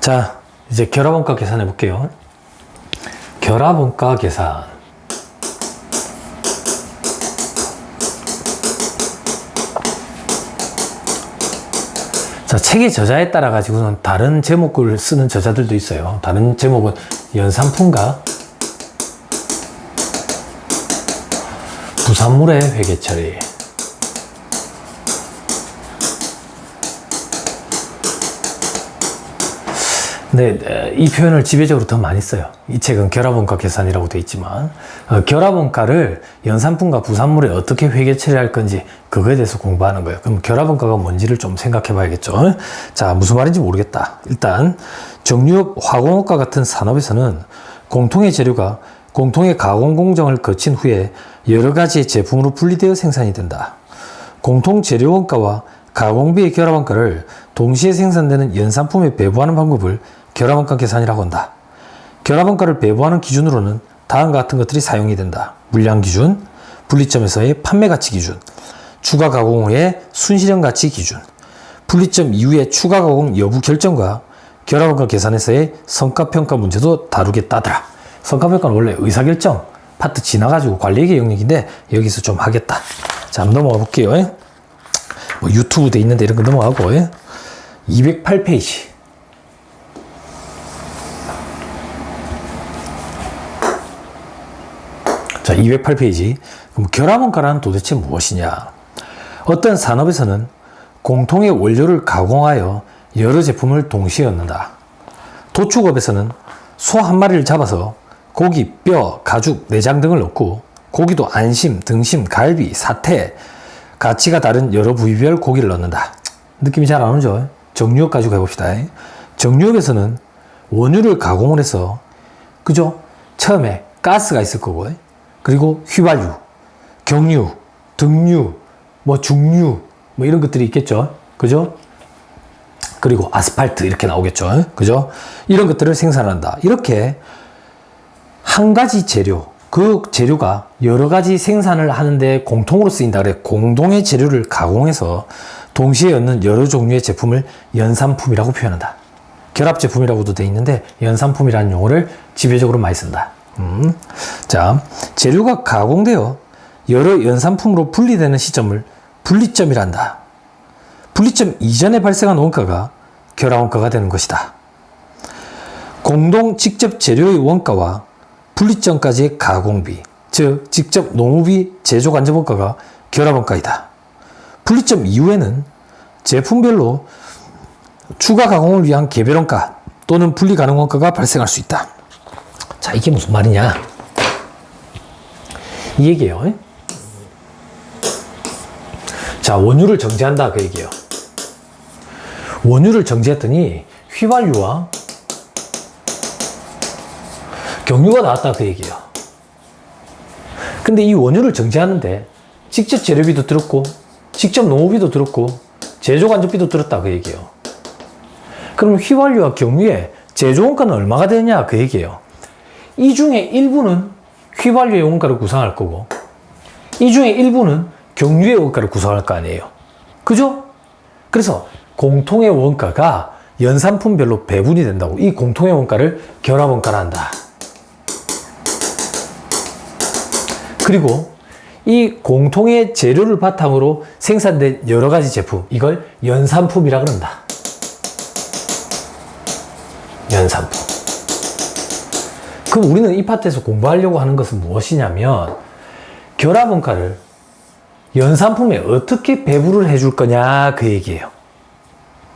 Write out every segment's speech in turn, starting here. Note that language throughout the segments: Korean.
자, 이제 결합원가 계산해 볼게요. 결합원가 계산. 자, 책의 저자에 따라 가지고는 다른 제목을 쓰는 저자들도 있어요. 다른 제목은 연산품과 부산물의 회계 처리. 네, 이 표현을 지배적으로 더 많이 써요. 이 책은 결합원가 계산이라고 되어 있지만 결합원가를 연산품과 부산물에 어떻게 회계 처리할 건지 그거에 대해서 공부하는 거예요. 그럼 결합원가가 뭔지를 좀 생각해 봐야겠죠. 자, 무슨 말인지 모르겠다. 일단 정유업, 화공업과 같은 산업에서는 공통의 재료가 공통의 가공 공정을 거친 후에 여러 가지의 제품으로 분리되어 생산이 된다. 공통 재료 원가와 가공비의 결합원가를 동시에 생산되는 연산품에 배부하는 방법을 결합원가 계산이라고 한다. 결합원가를 배부하는 기준으로는 다음과 같은 것들이 사용이 된다. 물량 기준, 분리점에서의 판매 가치 기준, 추가 가공 후의 순실현 가치 기준, 분리점 이후의 추가 가공 여부 결정과 결합원가 계산에서의 성과평가 문제도 다루겠다더라. 성과평가는 원래 의사결정 파트 지나가지고 관리회계 영역인데 여기서 좀 하겠다. 자, 한번 넘어가 볼게요. 뭐 유튜브 돼 있는데 이런 거 넘어가고 208페이지. 자, 208페이지. 그럼 결합원가란 도대체 무엇이냐? 어떤 산업에서는 공통의 원료를 가공하여 여러 제품을 동시에 얻는다. 도축업에서는 소 한 마리를 잡아서 고기, 뼈, 가죽, 내장 등을 넣고 고기도 안심, 등심, 갈비, 사태, 가치가 다른 여러 부위별 고기를 넣는다. 느낌이 잘 안 오죠? 정유업 가지고 해봅시다. 정유업에서는 원유를 가공을 해서, 그죠? 처음에 가스가 있을 거고, 그리고 휘발유, 경유, 등유, 뭐 중유, 뭐 이런 것들이 있겠죠? 그죠? 그리고 아스팔트 이렇게 나오겠죠? 그죠? 이런 것들을 생산한다. 이렇게 한 가지 재료, 그 재료가 여러 가지 생산을 하는데 공통으로 쓰인다. 그래. 공동의 재료를 가공해서 동시에 얻는 여러 종류의 제품을 연산품이라고 표현한다. 결합 제품이라고도 돼 있는데 연산품이라는 용어를 지배적으로 많이 쓴다. 자, 재료가 가공되어 여러 연산품으로 분리되는 시점을 분리점이란다. 분리점 이전에 발생한 원가가 결합원가가 되는 것이다. 공동 직접 재료의 원가와 분리점까지의 가공비, 즉 직접 농업비 제조 간접 원가가 결합원가이다. 분리점 이후에는 제품별로 추가 가공을 위한 개별 원가 또는 분리 가능 원가가 발생할 수 있다. 자, 이게 무슨 말이냐? 이 얘기예요. 자, 원유를 정제한다 그 얘기예요. 원유를 정제했더니 휘발유와 경유가 나왔다 그 얘기예요. 근데 이 원유를 정제하는데 직접 재료비도 들었고 직접 농업비도 들었고 제조 간접비도 들었다 그 얘기예요. 그럼 휘발유와 경유의 제조 원가는 얼마가 되느냐 그 얘기예요. 이 중에 일부는 휘발유의 원가를 구성할 거고 이 중에 일부는 경유의 원가를 구성할 거 아니에요. 그죠? 그래서 공통의 원가가 연산품별로 배분이 된다고. 이 공통의 원가를 결합원가라 한다. 그리고 이 공통의 재료를 바탕으로 생산된 여러 가지 제품, 이걸 연산품이라 그런다. 연산품. 그럼 우리는 이 파트에서 공부하려고 하는 것은 무엇이냐면 결합원가를 연산품에 어떻게 배부를 해줄 거냐 그 얘기예요.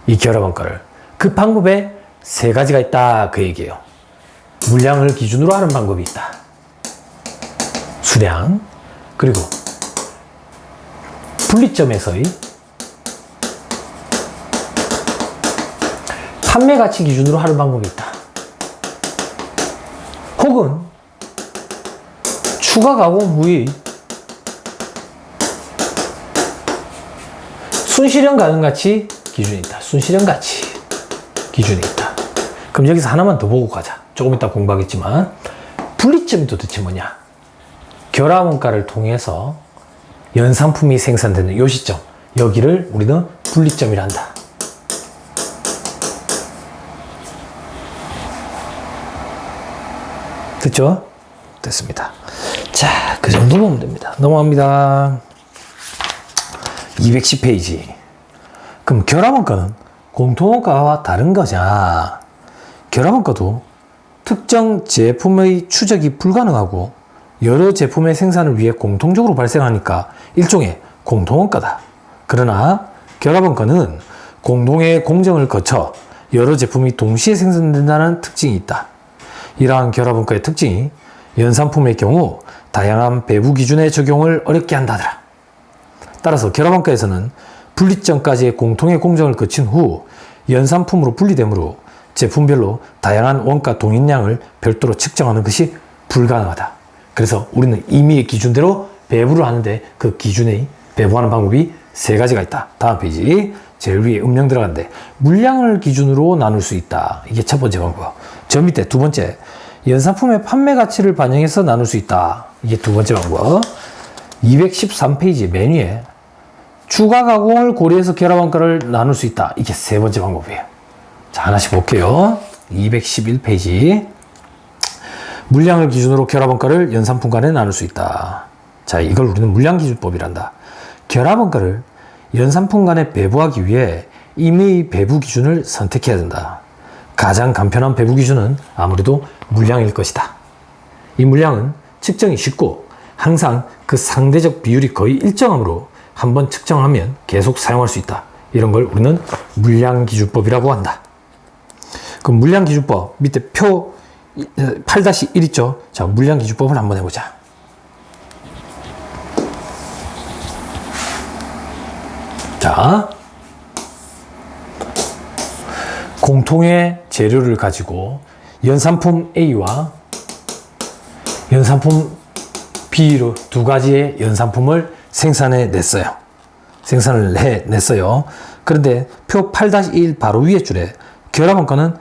이 결합원가를. 그 방법에 세 가지가 있다 그 얘기예요. 물량을 기준으로 하는 방법이 있다. 수량, 그리고 분리점에서의 판매 가치 기준으로 하는 방법이 있다. 혹은 추가 가공 후의 순실현 가능 가치 기준이 있다. 순실현 가치 기준이 있다. 그럼 여기서 하나만 더 보고 가자. 조금 이따 공부하겠지만 분리점이 도대체 뭐냐? 결합원가를 통해서 연산품이 생산되는 이 시점, 여기를 우리는 분리점이라 한다. 됐죠? 됐습니다. 자, 그 정도 보면 됩니다. 넘어갑니다. 210페이지. 그럼 결합원가는 공통원가와 다른 거냐? 결합원가도 특정 제품의 추적이 불가능하고 여러 제품의 생산을 위해 공통적으로 발생하니까 일종의 공통원가다. 그러나 결합원가는 공동의 공정을 거쳐 여러 제품이 동시에 생산된다는 특징이 있다. 이러한 결합원가의 특징이 연산품의 경우 다양한 배부 기준의 적용을 어렵게 한다더라. 따라서 결합원가에서는 분리점까지의 공통의 공정을 거친 후 연산품으로 분리되므로 제품별로 다양한 원가 동일량을 별도로 측정하는 것이 불가능하다. 그래서 우리는 임의의 기준대로 배부를 하는데 그 기준에 배부하는 방법이 세 가지가 있다. 다음 페이지 제일 위에 음량 들어간데 물량을 기준으로 나눌 수 있다. 이게 첫 번째 방법. 저 밑에 두 번째 연산품의 판매 가치를 반영해서 나눌 수 있다. 이게 두 번째 방법. 213페이지 맨 위에 추가 가공을 고려해서 결합원가를 나눌 수 있다. 이게 세 번째 방법이에요. 자, 하나씩 볼게요. 211페이지. 물량을 기준으로 결합원가를 연산품 간에 나눌 수 있다. 자, 이걸 우리는 물량기준법이란다. 결합원가를 연산품 간에 배부하기 위해 임의 배부 기준을 선택해야 된다. 가장 간편한 배부 기준은 아무래도 물량일 것이다. 이 물량은 측정이 쉽고 항상 그 상대적 비율이 거의 일정하므로 한번 측정하면 계속 사용할 수 있다. 이런 걸 우리는 물량기준법이라고 한다. 그 물량기준법 밑에 표 8-1 있죠? 자, 물량기준법을 한번 해보자. 자, 공통의 재료를 가지고 연산품 A와 연산품 B로 두 가지의 연산품을 생산을 해냈어요. 그런데 표 8-1 바로 위에 줄에 결합원가는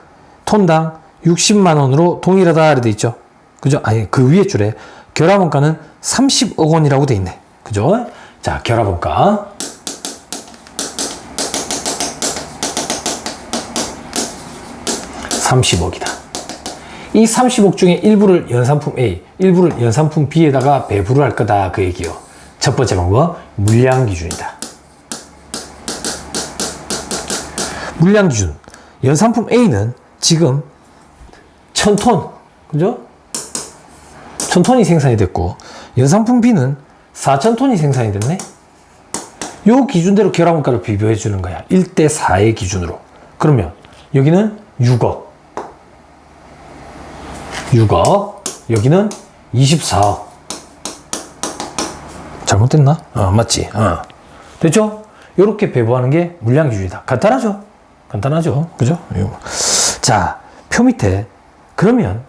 톤당 60만 원으로 동일하다 이렇게 돼 있죠. 그죠? 아니, 그 위에 줄에 결합원가는 30억 원이라고 돼 있네. 그죠? 자, 결합원가. (30억이다) 이 30억 중에 일부를 연산품 A, 일부를 연산품 B에다가 배부를 할 거다 그 얘기요. 첫 번째 방법, 물량기준이다. 물량기준. 연산품 A는 지금 1000톤, 그죠? 1000톤이 생산이 됐고, 연산품 B는 4000톤이 생산이 됐네? 요 기준대로 결합원가를 비교해 주는 거야. 1대4의 기준으로. 그러면, 여기는 6억. 여기는 24억. 잘못됐나? 맞지? 됐죠? 요렇게 배부하는 게 물량기준이다. 간단하죠? 그죠? 자, 표 밑에 그러면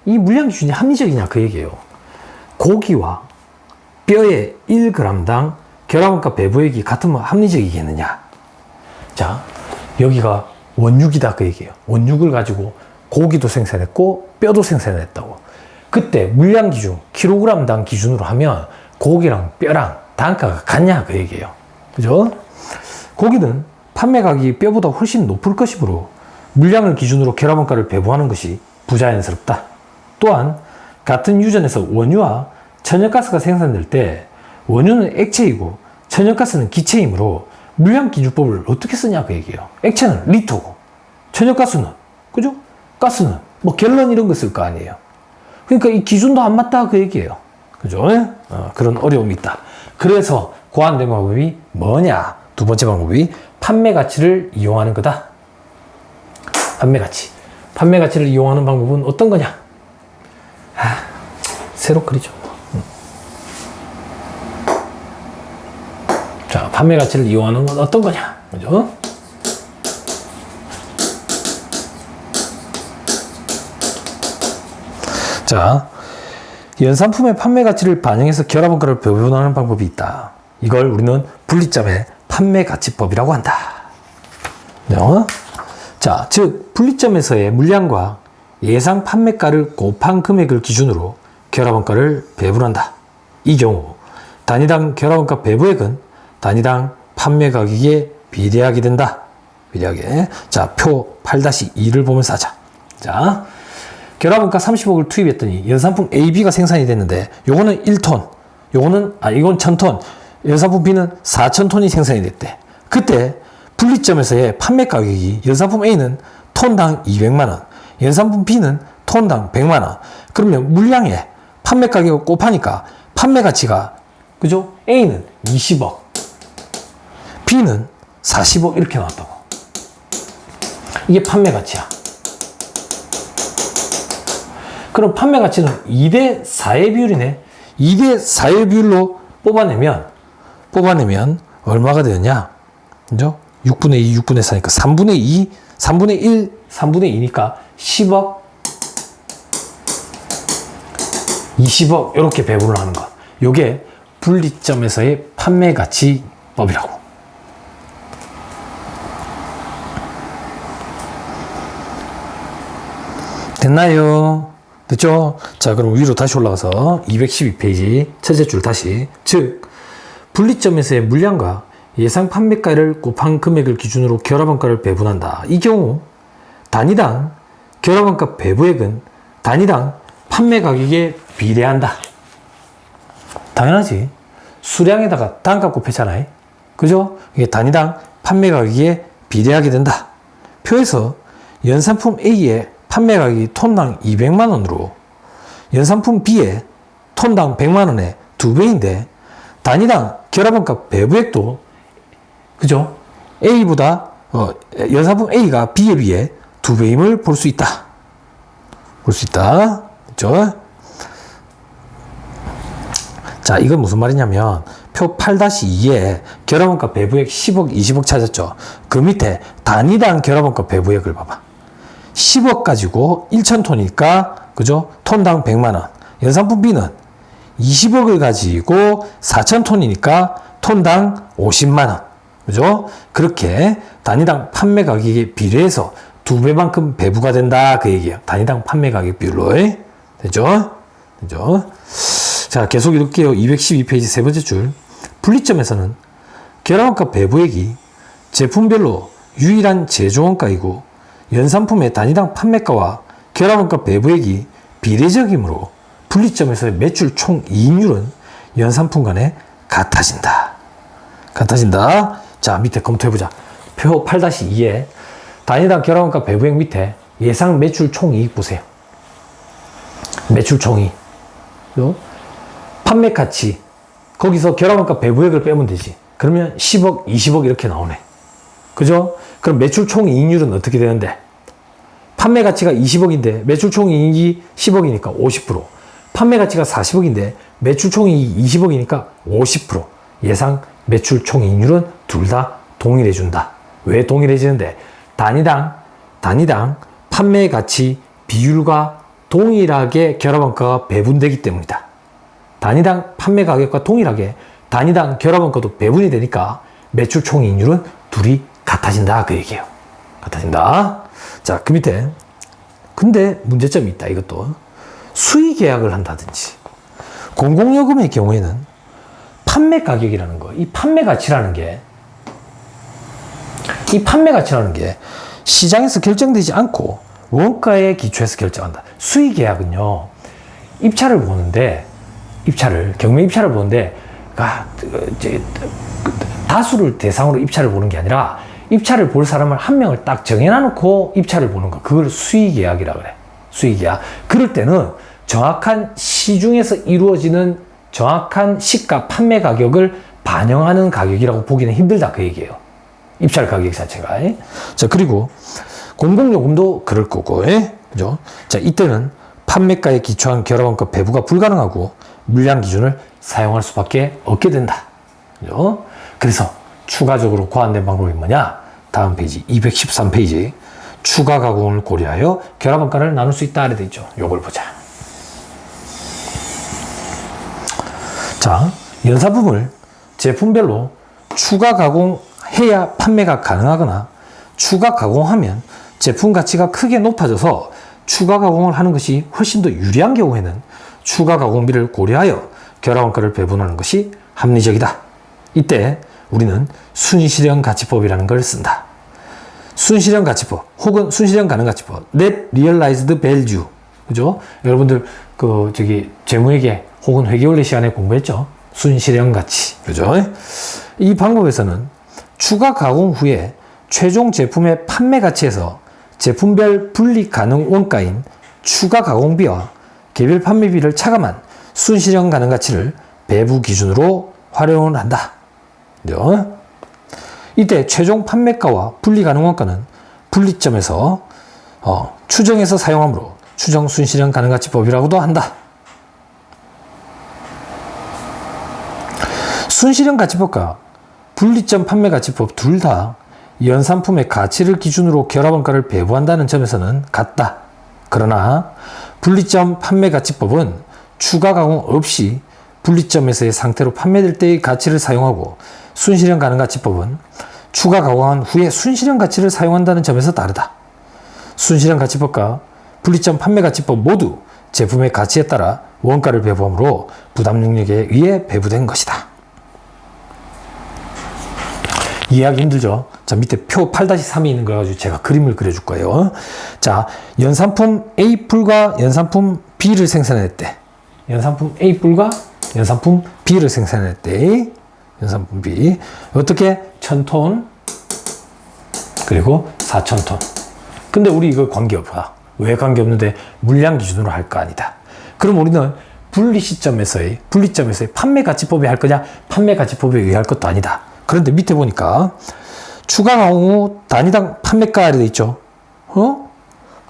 이 물량기준이 합리적이냐 그 얘기예요. 고기와 뼈의 1g당 결합원가 배부액이 같으면 합리적이겠느냐? 자, 여기가 원육이다 그 얘기예요. 원육을 가지고 고기도 생산했고 뼈도 생산했다고. 그때 물량기준 킬로그램당 기준으로 하면 고기랑 뼈랑 단가가 같냐 그 얘기예요. 그죠? 고기는 판매 가격이 뼈보다 훨씬 높을 것이므로 물량을 기준으로 결합원가를 배부하는 것이 부자연스럽다. 또한 같은 유전에서 원유와 천연가스가 생산될 때 원유는 액체이고 천연가스는 기체이므로 물량기준법을 어떻게 쓰냐 그 얘기예요. 액체는 리터고 천연가스는, 그죠? 가스는 뭐 갤런 이런 거 쓸 거 아니에요. 그러니까 이 기준도 안 맞다 그 얘기예요. 그죠? 그런 어려움이 있다. 그래서 고안된 방법이 뭐냐? 두 번째 방법이 판매 가치를 이용하는 거다. 판매 가치를 이용하는 방법은 어떤 거냐? 새로 그리죠. 자, 판매 가치를 이용하는 건 어떤 거냐? 그죠? 자, 연산품의 판매 가치를 반영해서 결합원가를 배분하는 방법이 있다. 이걸 우리는 분리점의 판매 가치법이라고 한다. 자, 즉 분리점에서의 물량과 예상 판매가를 곱한 금액을 기준으로 결합원가를 배분한다. 이 경우 단위당 결합원가 배부액은 단위당 판매 가격에 비례하게 된다. 비례하게. 자, 표 8-2를 보면서 하자. 자, 결합원가 30억을 투입했더니 연산품 A, B가 생산이 됐는데 요거는 1톤, 이건 1000톤, 연산품 B는 4000톤이 생산이 됐대. 그때 분리점에서의 판매 가격이 연산품 A는 톤당 200만원, 연산품 B는 톤당 100만원. 그러면 물량에 판매 가격을 곱하니까 판매 가치가, 그죠? A는 20억, B는 40억 이렇게 나왔다고. 이게 판매 가치야. 그럼 판매 가치는 2대 4의 비율이네. 2대 4의 비율로 뽑아내면 얼마가 되었냐? 그죠? 6분의 2, 6분의 4니까 3분의 2, 3분의 1, 3분의 2니까 10억, 20억 이렇게 배분을 하는 것. 요게 분리점에서의 판매 가치법이라고. 됐나요? 됐죠? 자, 그럼 위로 다시 올라가서 212페이지 첫째 줄 다시. 즉, 분리점에서의 물량과 예상 판매가를 곱한 금액을 기준으로 결합원가를 배분한다. 이 경우 단위당 결합원가 배부액은 단위당 판매 가격에 비례한다. 당연하지. 수량에다가 단가 곱했잖아요. 그죠? 이게 단위당 판매 가격에 비례하게 된다. 표에서 연산품 A의 판매 가격이 톤당 200만원으로 연산품 B의 톤당 100만원의 2배인데 단위당 결합원가 배부액도, 그죠? A보다 연산품 A가 B에 비해 2배임을 볼 수 있다. 그죠? 자, 이건 무슨 말이냐면 표 8-2에 결합원가 배부액 10억, 20억 찾았죠. 그 밑에 단위당 결합원가 배부액을 봐봐. 10억 가지고 1,000톤이니까, 그죠? 톤당 100만원. 연산품 B는 20억을 가지고 4,000톤이니까 톤당 50만원. 그죠? 그렇게 단위당 판매 가격에 비례해서 2배만큼 배부가 된다. 그 얘기예요. 단위당 판매 가격 비율로. 되죠? 자, 계속 읽을게요. 212페이지 세 번째 줄. 분리점에서는 결합원가 배부액이 제품별로 유일한 제조원가이고 연산품의 단위당 판매가와 결합원가 배부액이 비례적이므로 분리점에서의 매출 총 이익률은 연산품 간에 같아진다. 자, 밑에 검토해보자. 표 8-2에 단위당 결합원가 배부액 밑에 예상 매출 총이익 보세요. 매출 총이익. 판매 가치. 거기서 결합원가 배부액을 빼면 되지. 그러면 10억, 20억 이렇게 나오네. 그죠? 그럼 매출 총이익률은 어떻게 되는데? 판매 가치가 20억인데 매출 총이익이 10억이니까 50%. 판매 가치가 40억인데 매출 총이익이 20억이니까 50%. 예상 매출 총이익률은 둘 다 동일해준다. 왜 동일해지는데? 단위당 판매 가치 비율과 동일하게 결합원가가 배분되기 때문이다. 단위당 판매 가격과 동일하게 단위당 결합원가도 배분이 되니까 매출 총이익률은 둘이 같아진다. 그 얘기예요. 같아진다. 자, 그 밑에 근데 문제점이 있다. 이것도 수의 계약을 한다든지 공공요금의 경우에는 판매 가격이라는 거, 이 판매 가치라는 게 시장에서 결정되지 않고 원가에 기초해서 결정한다. 수의 계약은요, 경매 입찰을 보는데 다수를 대상으로 입찰을 보는 게 아니라 입찰을 볼 사람을 한 명을 딱 정해놔놓고 입찰을 보는 거, 그걸 수의계약이라 그래. 수의계약. 그럴 때는 정확한 시중에서 이루어지는 정확한 시가 판매 가격을 반영하는 가격이라고 보기는 힘들다. 그 얘기예요. 입찰 가격 자체가. 자, 그리고 공공요금도 그럴 거고, 그죠? 자, 이때는 판매가에 기초한 결합원가 배부가 불가능하고 물량 기준을 사용할 수밖에 없게 된다. 그죠? 그래서 추가적으로 고안된 방법이 뭐냐? 다음 페이지 213페이지 추가 가공을 고려하여 결합원가를 나눌 수 있다. 이렇게 되어 있죠. 요걸 보자. 자, 연산품을 제품별로 추가 가공해야 판매가 가능하거나 추가 가공하면 제품 가치가 크게 높아져서 추가 가공을 하는 것이 훨씬 더 유리한 경우에는 추가 가공비를 고려하여 결합원가를 배분하는 것이 합리적이다. 이때 우리는 순실현 가치법이라는 걸 쓴다. 순실현 가치법 혹은 순실현 가능 가치법, Net Realized Value, 그죠? 여러분들 재무회계 혹은 회계원리 시간에 공부했죠? 순실현 가치. 그죠? 이 방법에서는 추가 가공 후에 최종 제품의 판매 가치에서 제품별 분리 가능 원가인 추가 가공비와 개별 판매비를 차감한 순실현 가능 가치를 배부 기준으로 활용을 한다. 그죠? 이때 최종 판매가와 분리 가능 원가는 분리점에서 추정해서 사용하므로 추정 순실현 가능 가치법이라고도 한다. 순실현 가치법과 분리점 판매 가치법 둘 다 연산품의 가치를 기준으로 결합원가를 배부한다는 점에서는 같다. 그러나 분리점 판매 가치법은 추가 가공 없이 분리점에서의 상태로 판매될 때의 가치를 사용하고 순실현 가능 가치법은 추가 가공한 후에 순실현 가치를 사용한다는 점에서 다르다. 순실현 가치법과 분리점 판매 가치법 모두 제품의 가치에 따라 원가를 배부하므로 부담 능력에 의해 배부된 것이다. 이해하기 힘들죠? 자, 밑에 표 8-3이 있는 걸 가지고 제가 그림을 그려줄 거예요. 자, 연산품 A뿔과 연산품 B를 생산할 때, 연산품 A뿔과 연산품 B를 생산할 때, 연산품 B, 어떻게? 1000톤, 그리고 4000톤. 근데 우리 이거 관계없어. 왜 관계없는데? 물량 기준으로 할 거 아니다. 그럼 우리는 분리점에서의 판매가치법에 할 거냐? 판매가치법에 의할 것도 아니다. 그런데 밑에 보니까 추가 가공 후 단위당 판매가에 되어 있죠.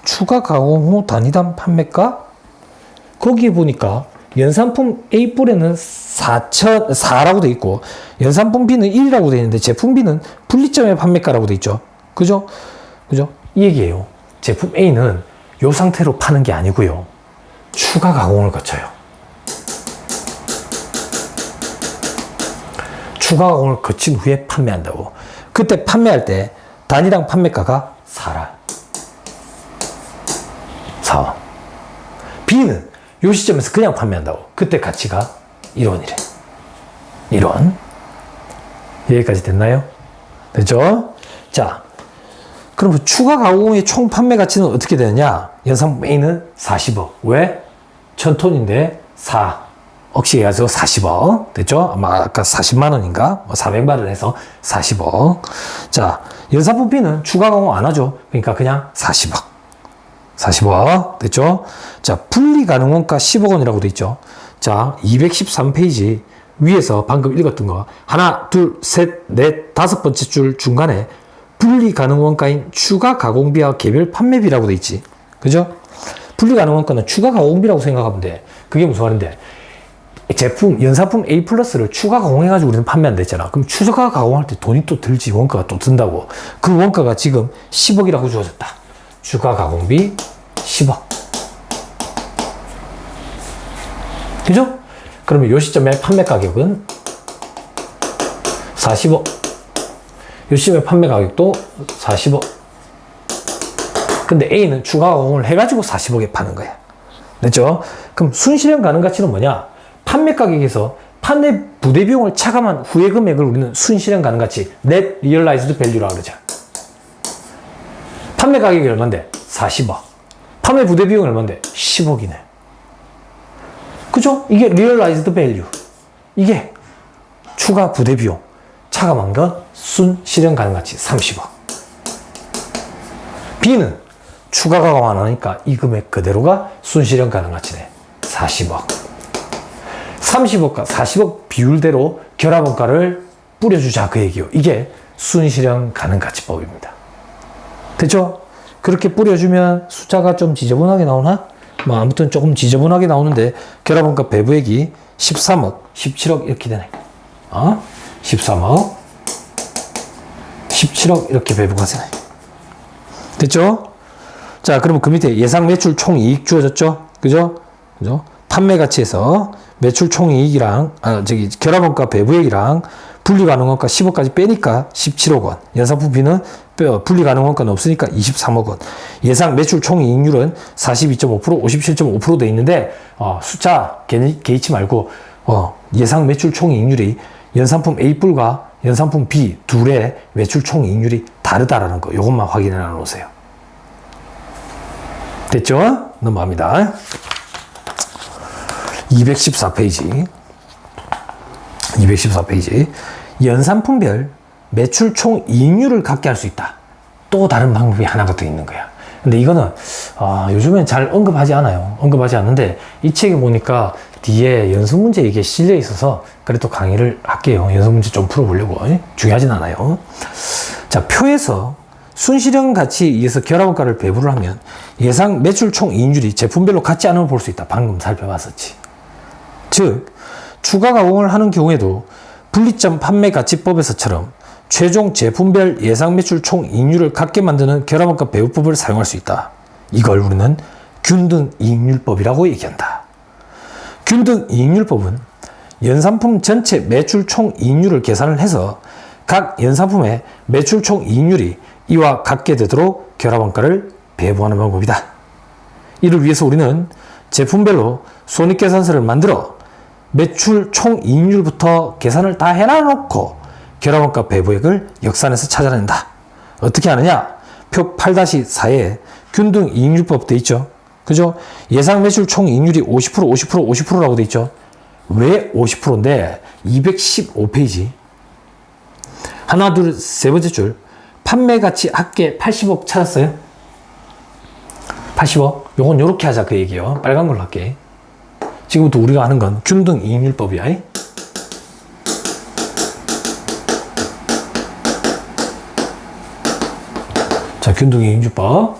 추가 가공 후 단위당 판매가? 거기에 보니까 연산품 A뿔에는 4라고 되어 있고 연산품 B는 1이라고 되어 있는데 제품 B는 분리점의 판매가라고 되어 있죠. 그죠? 이 얘기예요. 제품 A는 이 상태로 파는 게 아니고요. 추가 가공을 거쳐요. 추가 가공을 거친 후에 판매한다고. 그때 판매할 때 단위당 판매가가 4라. 4원. B는 이 시점에서 그냥 판매한다고. 그때 가치가 1원이래. 1원. 여기까지 됐나요? 됐죠? 자, 그럼 추가 가공의 총 판매 가치는 어떻게 되느냐? 연산품 A는 40억. 왜? 1000톤인데 4. 억시 해가지고 40억. 됐죠? 아마 아까 40만 원인가? 400만 원 해서 40억. 자, 연산품 B는 추가 가공 안 하죠. 그러니까 그냥 40억. 40억. 됐죠? 자, 분리 가능 원가 10억 원이라고 돼 있죠. 자, 213페이지 위에서 방금 읽었던 거. 하나, 둘, 셋, 넷, 다섯 번째 줄 중간에 분리 가능 원가인 추가 가공비와 개별 판매비라고 돼 있지. 그죠? 분리 가능 원가는 추가 가공비라고 생각하면 돼. 그게 무슨 말인데? 연산품 A 플러스를 추가 가공해가지고 우리는 판매한다 했잖아. 그럼 추가 가공할 때 돈이 또 들지, 원가가 또 든다고. 그 원가가 지금 10억이라고 주어졌다. 추가 가공비 10억. 그죠? 그러면 요 시점에 판매 가격은 40억. 요 시점에 판매 가격도 40억. 근데 A는 추가 가공을 해가지고 40억에 파는 거야. 됐죠? 그럼 순실현 가능 가치는 뭐냐? 판매 가격에서 판매 부대 비용을 차감한 후의 금액을 우리는 순실현 가능 가치, Net Realized Value라고 그러죠. 판매 가격이 얼마인데? 40억. 판매 부대 비용이 얼마인데? 10억이네. 그죠? 이게 Realized Value. 이게 추가 부대 비용 차감한 건 순실현 가능 가치 30억. B는 추가 가공 안 하니까 이 금액 그대로가 순실현 가능 가치네. 40억. 30억과 40억 비율대로 결합원가를 뿌려주자 그 얘기요. 이게 순실현 가능 가치법입니다. 됐죠? 그렇게 뿌려주면 숫자가 좀 지저분하게 나오나? 뭐 아무튼 조금 지저분하게 나오는데 결합원가 배부액이 13억, 17억 이렇게 되네. 13억, 17억 이렇게 배부가 되네. 됐죠? 자, 그러면 그 밑에 예상 매출 총이익 주어졌죠? 그죠? 판매 가치에서 매출 총이익이랑 결합원가 배부액이랑 분리 가능 원가 10억까지 빼니까 17억 원. 연산품 B는 분리 가능 원가는 없으니까 23억 원. 예상 매출 총이익률은 42.5%, 57.5% 돼 있는데 숫자 개의치 말고 예상 매출 총이익률이 연산품 A뿔과 연산품 B 둘의 매출 총이익률이 다르다라는 거. 이것만 확인해 놓으세요. 됐죠? 넘어갑니다. 214페이지. 214페이지. 연산품별 매출 총 이익률을 갖게 할 수 있다. 또 다른 방법이 하나가 더 있는 거야. 근데 이거는 요즘엔 잘 언급하지 않아요. 언급하지 않는데 이 책에 보니까 뒤에 연습 문제 이게 실려 있어서 그래도 강의를 할게요. 연습 문제 좀 풀어보려고. 중요하진 않아요. 자, 표에서 순실현 가치에 의해서 결합원가를 배분을 하면 예상 매출 총 이익률이 제품별로 같지 않음을 볼 수 있다. 방금 살펴봤었지. 즉, 추가 가공을 하는 경우에도 분리점 판매 가치법에서처럼 최종 제품별 예상 매출 총 이익률을 같게 만드는 결합원가 배분법을 사용할 수 있다. 이걸 우리는 균등 이익률법이라고 얘기한다. 균등 이익률법은 연산품 전체 매출 총 이익률을 계산을 해서 각 연산품의 매출 총 이익률이 이와 같게 되도록 결합원가를 배분하는 방법이다. 이를 위해서 우리는 제품별로 손익계산서를 만들어 매출 총 이익률부터 계산을 다 해놔놓고 결합원가 배분액을 역산해서 찾아낸다. 어떻게 하느냐? 표 8-4에 균등 이익률법 돼 있죠. 그죠? 예상 매출 총 이익률이 50%라고 돼 있죠. 왜 50%인데 215페이지 하나 둘 세 번째 줄 판매 가치 합계 80억 찾았어요? 80억? 요건 요렇게 하자 그 얘기요. 빨간 걸로 할게. 지금부터 우리가 하는 건 균등 이익률법이야. 자, 균등 이익률법.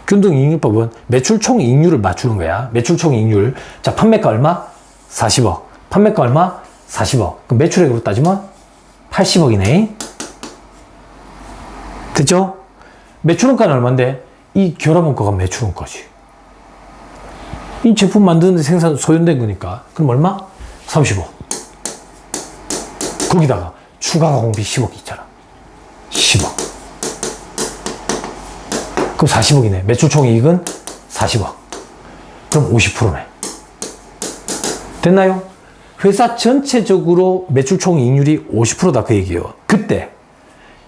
균등 이익률법은 매출 총 이익률을 맞추는 거야. 매출 총 이익률. 자, 판매가 얼마? 40억. 판매가 얼마? 40억. 그럼 매출액으로 따지면 80억이네. 됐죠? 매출원가는 얼마인데? 이 결합원가가 매출원가지. 이 제품 만드는데 생산 소요된 거니까. 그럼 얼마? 30억. 거기다가 추가 가공비 10억 있잖아. 10억. 그럼 40억이네. 매출 총 이익은 40억. 그럼 50%네. 됐나요? 회사 전체적으로 매출 총 이익률이 50%다 그 얘기예요. 그때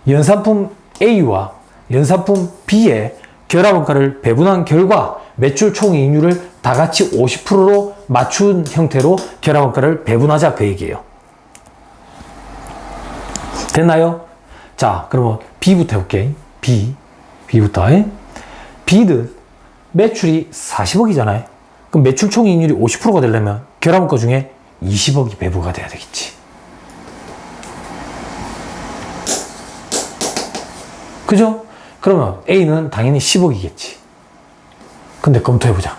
연산품 A와 연산품 B의 결합원가를 배분한 결과 매출 총 이익률을 다 같이 50%로 맞춘 형태로 결합원가를 배분하자 그 얘기예요. 됐나요? 자, 그러면 B부터 해볼게. B부터. B는 매출이 40억이잖아요. 그럼 매출 총 이익률이 50%가 되려면 결합원가 중에 20억이 배분가 돼야 되겠지. 그죠? 그러면 A는 당연히 10억이겠지. 근데 검토해보자.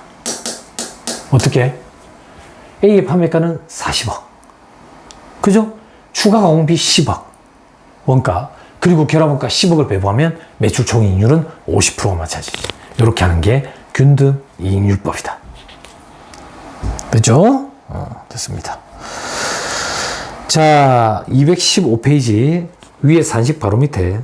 어떻게? A의 판매가는 40억. 그죠? 추가 가공비 10억. 원가. 그리고 결합원가 10억을 배분하면 매출 총 이익률은 50%만 차지지. 이렇게 하는 게 균등 이익률법이다. 됐죠? 됐습니다. 자, 215페이지 위에 산식 바로 밑에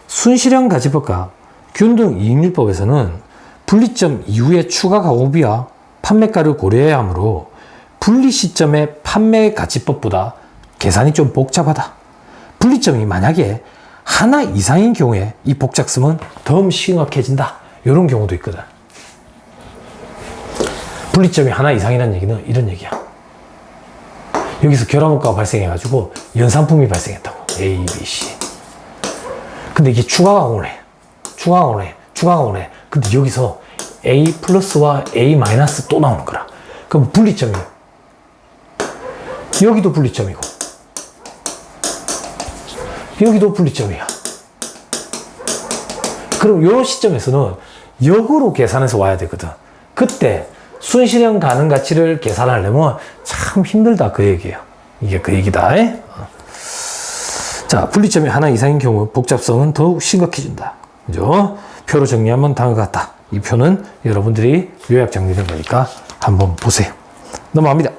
순실현 가치법과 균등 이익률법에서는 분리점 이후의 추가 가공비와 판매가를 고려해야 하므로 분리 시점의 판매 가치법보다 계산이 좀 복잡하다. 분리점이 만약에 하나 이상인 경우에 이 복잡성은 더 심각해진다. 이런 경우도 있거든. 분리점이 하나 이상이라는 얘기는 이런 얘기야. 여기서 결합원가가 발생해가지고 연산품이 발생했다고. A, B, C. 근데 이게 추가 가공을 해. 근데 여기서 A 플러스와 A 마이너스 또 나오는 거라. 그럼 분리점이에요. 여기도 분리점이고, 여기도 분리점이야. 그럼 이 시점에서는 역으로 계산해서 와야 되거든. 그때 순실현 가능 가치를 계산하려면 참 힘들다 그 얘기예요. 이게 그 얘기다. 자, 분리점이 하나 이상인 경우 복잡성은 더욱 심각해진다. 그죠? 표로 정리하면 다음과 같다. 이 표는 여러분들이 요약 정리된 거니까 한번 보세요. 넘어갑니다.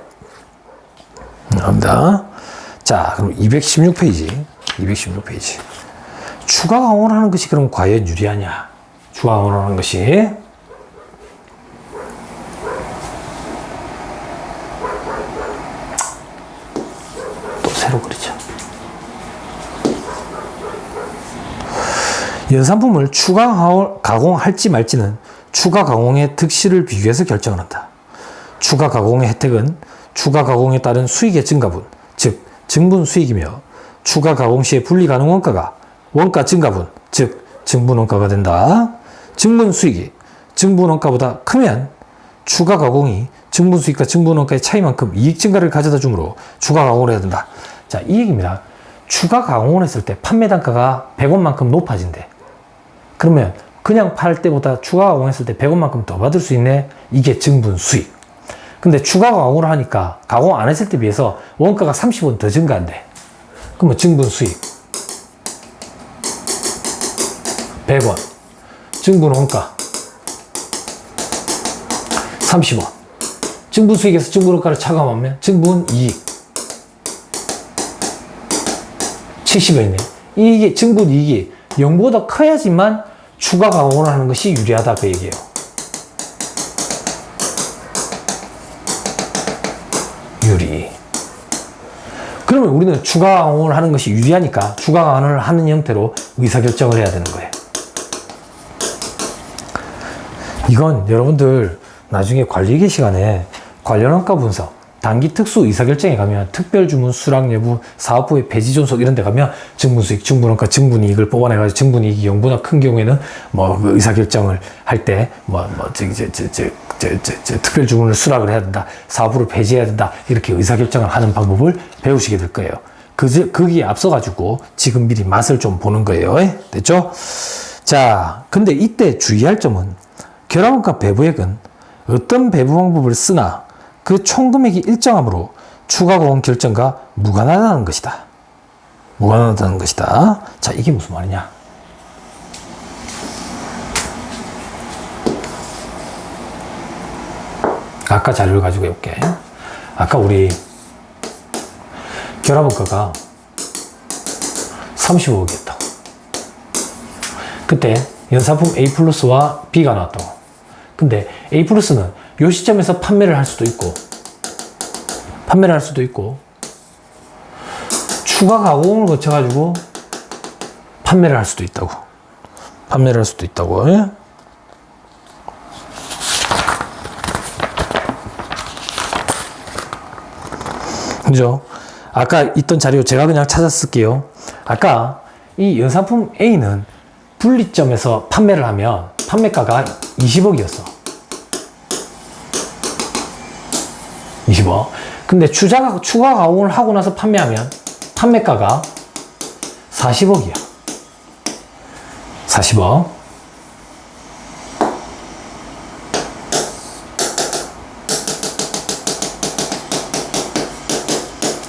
자, 그럼 216페이지. 추가 강원을 하는 것이 그럼 과연 유리하냐? 추가 강원을 하는 것이. 또 새로 그리자. 연산품을 추가 가공할지 말지는 추가 가공의 득실을 비교해서 결정을 한다. 추가 가공의 혜택은 추가 가공에 따른 수익의 증가분, 즉 증분 수익이며 추가 가공 시의 분리 가능 원가가 원가 증가분, 즉 증분 원가가 된다. 증분 수익이 증분 원가보다 크면 추가 가공이 증분 수익과 증분 원가의 차이만큼 이익 증가를 가져다 주므로 추가 가공을 해야 된다. 자, 이 얘기입니다. 추가 가공을 했을 때 판매 단가가 100원만큼 높아진대. 그러면 그냥 팔 때보다 추가 가공했을 때 100원만큼 더 받을 수 있네. 이게 증분 수익. 근데 추가 가공을 하니까 가공 안 했을 때 비해서 원가가 30원 더 증가한대. 그러면 증분 수익 100원, 증분 원가 30원. 증분 수익에서 증분 원가를 차감하면 증분 이익 70원이네. 이게 증분 이익이 0보다 커야지만 추가 가공을 하는 것이 유리하다, 그 얘기예요. 유리. 그러면 우리는 추가 가공을 하는 것이 유리하니까 추가 가공을 하는 형태로 의사결정을 해야 되는 거예요. 이건 여러분들 나중에 관리기 시간에 관련 원가 분석, 단기 특수 의사결정에 가면 특별주문 수락 여부, 사업부의 폐지 존속 이런 데 가면 증분수익, 증분원가, 증분이익을 뽑아내가지고 증분이익이 0보다 큰 경우에는 뭐 의사결정을 할 때 특별주문을 수락을 해야 된다, 사업부를 폐지해야 된다, 이렇게 의사결정을 하는 방법을 배우시게 될 거예요. 거기에 앞서가지고 지금 미리 맛을 좀 보는 거예요. 됐죠? 자, 근데 이때 주의할 점은 결합원가 배부액은 어떤 배부 방법을 쓰나 그 총금액이 일정하므로 추가 가공 결정과 무관하다는 것이다. 무관하다는 것이다. 자, 이게 무슨 말이냐? 아까 자료를 가지고 해볼게. 아까 우리 결합원가가 35억이었다. 그때 연산품 A 플러스와 B가 나왔다고. 근데 A 플러스는 이 시점에서 판매를 할 수도 있고 추가 가공을 거쳐가지고 판매를 할 수도 있다고. 예? 그죠? 아까 있던 자료 제가 그냥 찾았을게요. 아까 이 연산품 A는 분리점에서 판매를 하면 판매가가 20억이었어. 20억. 근데 추가 가공을 하고 나서 판매하면 판매가가 40억이야. 40억.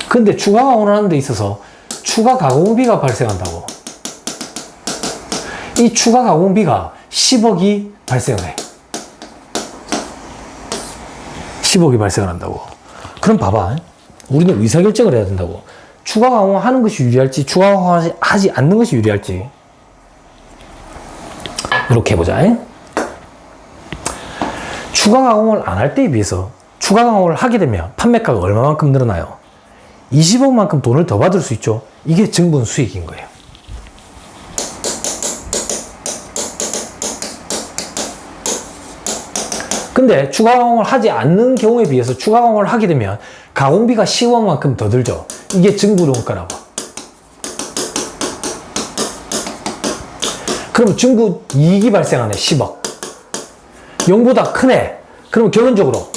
근데 추가 가공을 하는 데 있어서 추가 가공비가 발생한다고. 이 추가 가공비가 10억이 발생을 해. 10억이 발생을 한다고. 그럼 봐봐. 우리는 의사결정을 해야 된다고. 추가 가공하는 것이 유리할지, 추가 가공하지 않는 것이 유리할지. 이렇게 해보자. 추가 가공을 안 할 때에 비해서 추가 가공을 하게 되면 판매가가 얼마만큼 늘어나요? 20억만큼 돈을 더 받을 수 있죠. 이게 증분 수익인 거예요. 근데 추가 가공을 하지 않는 경우에 비해서 추가 가공을 하게 되면 가공비가 10억만큼 더 들죠. 이게 증분 원가라고. 그럼 증분 이익이 발생하네. 10억. 0보다 크네. 그럼 결론적으로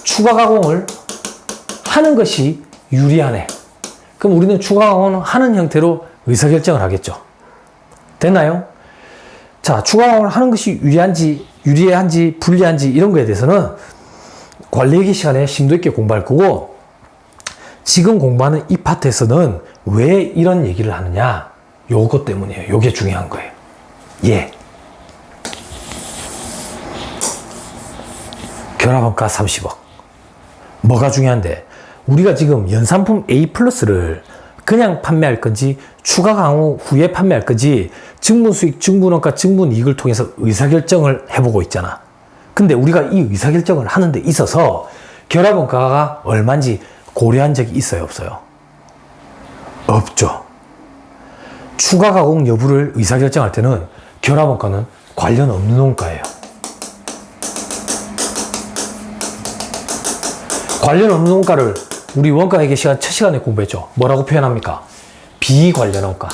추가 가공을 하는 것이 유리하네. 그럼 우리는 추가 가공을 하는 형태로 의사결정을 하겠죠. 됐나요? 자, 추가 가공을 하는 것이 유리한지 불리한지 이런 거에 대해서는 관리회계 시간에 심도 있게 공부할 거고, 지금 공부하는 이 파트에서는 왜 이런 얘기를 하느냐, 요것 때문이에요. 요게 중요한 거예요. 결합원가 30억. 뭐가 중요한데, 우리가 지금 연산품 A 플러스를 그냥 판매할 건지 추가 가공 후에 판매할 건지 증분수익, 증분원가, 증분이익을 통해서 의사결정을 해보고 있잖아. 근데 우리가 이 의사결정을 하는 데 있어서 결합원가가 얼마인지 고려한 적이 있어요, 없어요? 없죠. 추가 가공 여부를 의사결정할 때는 결합원가는 관련 없는 원가예요. 관련 없는 원가를 우리 원가회계 시간 첫 시간에 공부했죠. 뭐라고 표현합니까? 비관련 원가.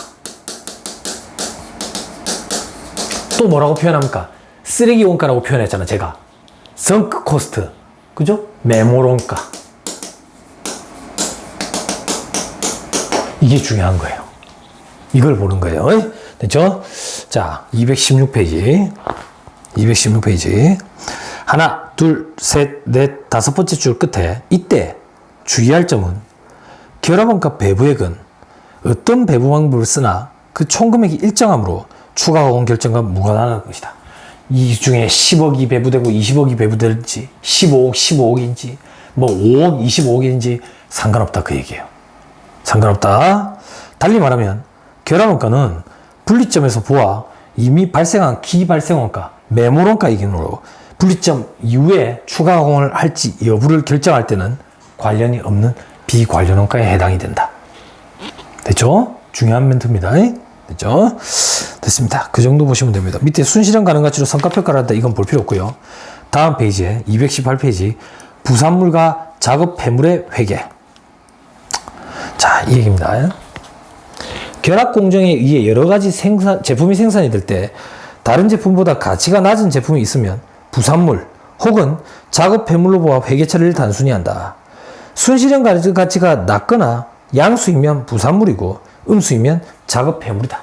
또 뭐라고 표현합니까? 쓰레기 원가라고 표현했잖아, 제가. 성크 코스트. 그죠? 매몰 원가. 이게 중요한 거예요. 이걸 보는 거예요. 됐죠? 자, 216페이지. 216페이지. 하나, 둘, 셋, 넷, 다섯 번째 줄 끝에 이때 주의할 점은 결합원가 배부액은 어떤 배부 방법을 쓰나 그 총금액이 일정하므로 추가 가공 결정과 무관하다는 것이다. 이 중에 10억이 배부되고 20억이 배부될지 15억, 15억인지 뭐 5억, 25억인지 상관없다 그 얘기예요. 상관없다. 달리 말하면 결합원가는 분리점에서 보아 이미 발생한 기발생원가, 매몰원가이기므로 분리점 이후에 추가 가공을 할지 여부를 결정할 때는 관련이 없는 비관련원가에 해당이 된다. 됐죠? 중요한 멘트입니다. 됐죠? 됐습니다. 그 정도 보시면 됩니다. 밑에 순실현 가능 가치로 성과평가를 한다. 이건 볼 필요 없고요. 다음 페이지에 218페이지 부산물과 작업 폐물의 회계. 자, 이 얘기입니다. 결합 공정에 의해 여러 가지 제품이 생산이 될 때 다른 제품보다 가치가 낮은 제품이 있으면 부산물 혹은 작업 폐물로 보아 회계 처리를 단순히 한다. 순실현 가치가 낮거나 양수이면 부산물이고 음수이면 작업 폐물이다.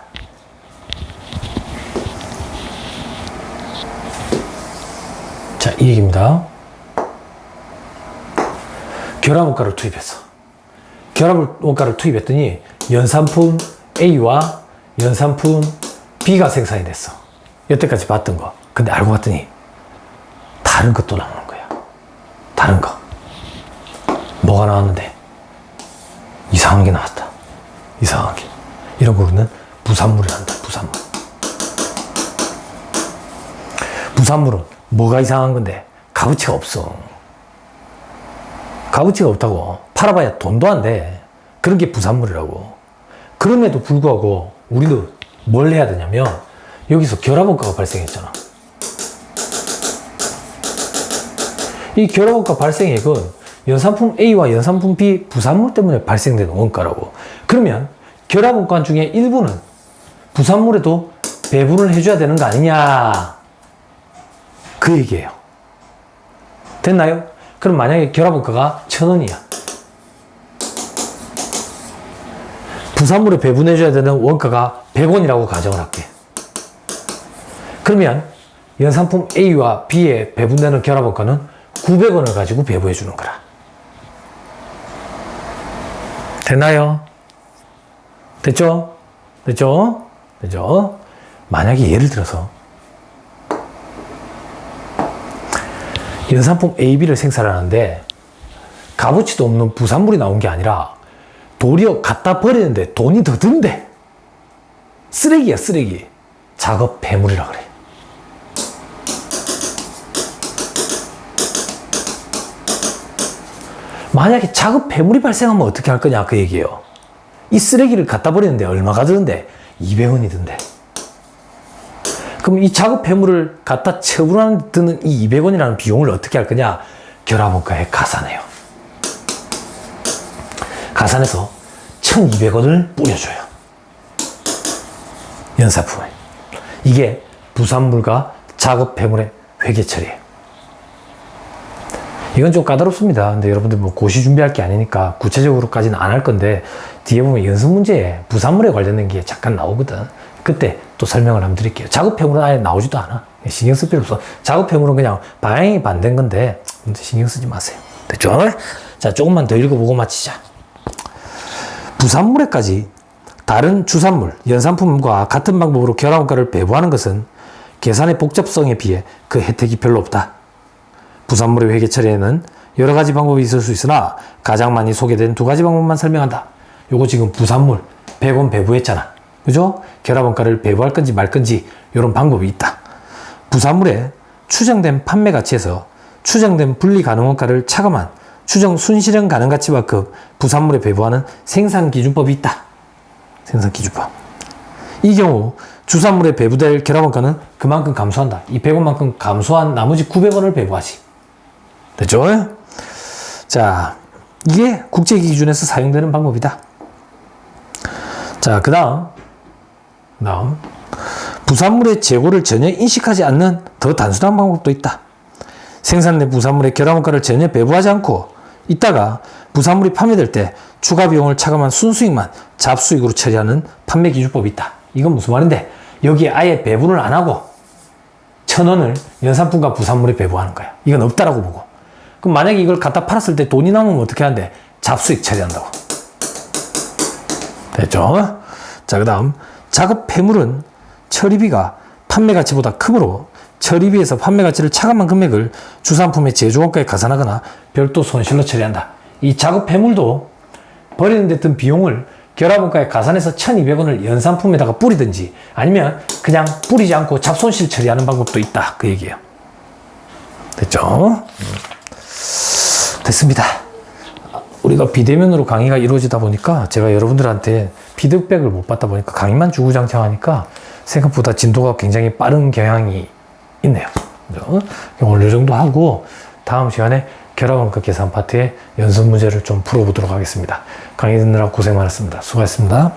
자, 이 얘기입니다. 결합원가를 투입했어. 결합원가를 투입했더니 연산품 A와 연산품 B가 생산이 됐어. 여태까지 봤던 거. 근데 알고 봤더니 다른 것도 나오는 거야. 다른 거. 뭐가 나왔는데? 이상한 게 나왔다. 이상한 게. 이런 거 우리는 부산물을 한다. 부산물. 부산물은 뭐가 이상한 건데? 값어치가 없어. 값어치가 없다고. 팔아봐야 돈도 안 돼. 그런 게 부산물이라고. 그럼에도 불구하고 우리도 뭘 해야 되냐면 여기서 결합원가가 발생했잖아. 이 결합원가 발생액은 연산품 A와 연산품 B 부산물 때문에 발생되는 원가라고. 그러면 결합원가 중에 일부는 부산물에도 배분을 해줘야 되는 거 아니냐, 그 얘기예요. 됐나요? 그럼 만약에 결합원가가 1,000원이야. 부산물에 배분해줘야 되는 원가가 100원이라고 가정을 할게. 그러면 연산품 A와 B에 배분되는 결합원가는 900원을 가지고 배부해주는 거라. 됐나요? 됐죠? 됐죠? 됐죠? 만약에 예를 들어서 연산품 A, B를 생산하는데 값어치도 없는 부산물이 나온 게 아니라 도리어 갖다 버리는데 돈이 더 든대. 쓰레기야, 쓰레기. 작업 폐물이라 그래. 만약에 작업 폐물이 발생하면 어떻게 할 거냐, 그 얘기예요. 이 쓰레기를 갖다 버리는데 얼마가 드는데? 200원이 든대. 그럼 이 작업 폐물을 갖다 처분하는 데 드는 이 200원이라는 비용을 어떻게 할 거냐? 결합원가에 가산해요. 가산해서 1,200원을 뿌려줘요. 연산품에. 이게 부산물과 작업 폐물의 회계 처리예요. 이건 좀 까다롭습니다. 근데 여러분들 뭐 고시 준비할 게 아니니까 구체적으로까지는 안 할 건데 뒤에 보면 연습 문제에 부산물에 관련된 게 잠깐 나오거든. 그때 또 설명을 한번 드릴게요. 작업 폐물은 아예 나오지도 않아. 신경 쓸 필요 없어. 작업 폐물은 그냥 방향이 반대인 건데 신경 쓰지 마세요. 됐죠? 자, 조금만 더 읽어보고 마치자. 부산물에까지 다른 주산물, 연산품과 같은 방법으로 결합원가를 배부하는 것은 계산의 복잡성에 비해 그 혜택이 별로 없다. 부산물의 회계 처리에는 여러 가지 방법이 있을 수 있으나 가장 많이 소개된 두 가지 방법만 설명한다. 요거 지금 부산물 100원 배부했잖아. 그죠? 결합원가를 배부할 건지 말 건지 이런 방법이 있다. 부산물의 추정된 판매 가치에서 추정된 분리 가능 원가를 차감한 추정 순실현 가능 가치만큼 부산물에 배부하는 생산기준법이 있다. 생산기준법. 이 경우 주산물에 배부될 결합원가는 그만큼 감소한다. 이 100원만큼 감소한 나머지 900원을 배부하지. 됐죠? 자, 이게 국제기 기준에서 사용되는 방법이다. 자, 그 다음 부산물의 재고를 전혀 인식하지 않는 더 단순한 방법도 있다. 생산된 부산물의 결합원가를 전혀 배부하지 않고 있다가 부산물이 판매될 때 추가 비용을 차감한 순수익만 잡수익으로 처리하는 판매 기준법이 있다. 이건 무슨 말인데, 여기에 아예 배분을 안 하고 1,000원을 연산품과 부산물에 배부하는 거야. 이건 없다라고 보고. 그럼 만약에 이걸 갖다 팔았을 때 돈이 남으면 어떻게 하는데? 잡수익 처리한다고. 됐죠? 자, 그 다음 작업 폐물은 처리비가 판매 가치보다 크므로 처리비에서 판매 가치를 차감한 금액을 주산품의 제조원가에 가산하거나 별도 손실로 처리한다. 이 작업 폐물도 버리는 데 든 비용을 결합원가에 가산해서 1,200원을 연산품에다가 뿌리든지 아니면 그냥 뿌리지 않고 잡손실 처리하는 방법도 있다. 그 얘기예요. 됐죠? 됐습니다. 우리가 비대면으로 강의가 이루어지다 보니까 제가 여러분들한테 피드백을 못 받다 보니까 강의만 주구장창하니까 생각보다 진도가 굉장히 빠른 경향이 있네요. 그죠? 오늘 이 정도 하고 다음 시간에 결합원가 계산 파트의 연습 문제를 좀 풀어보도록 하겠습니다. 강의 듣느라 고생 많았습니다. 수고하셨습니다.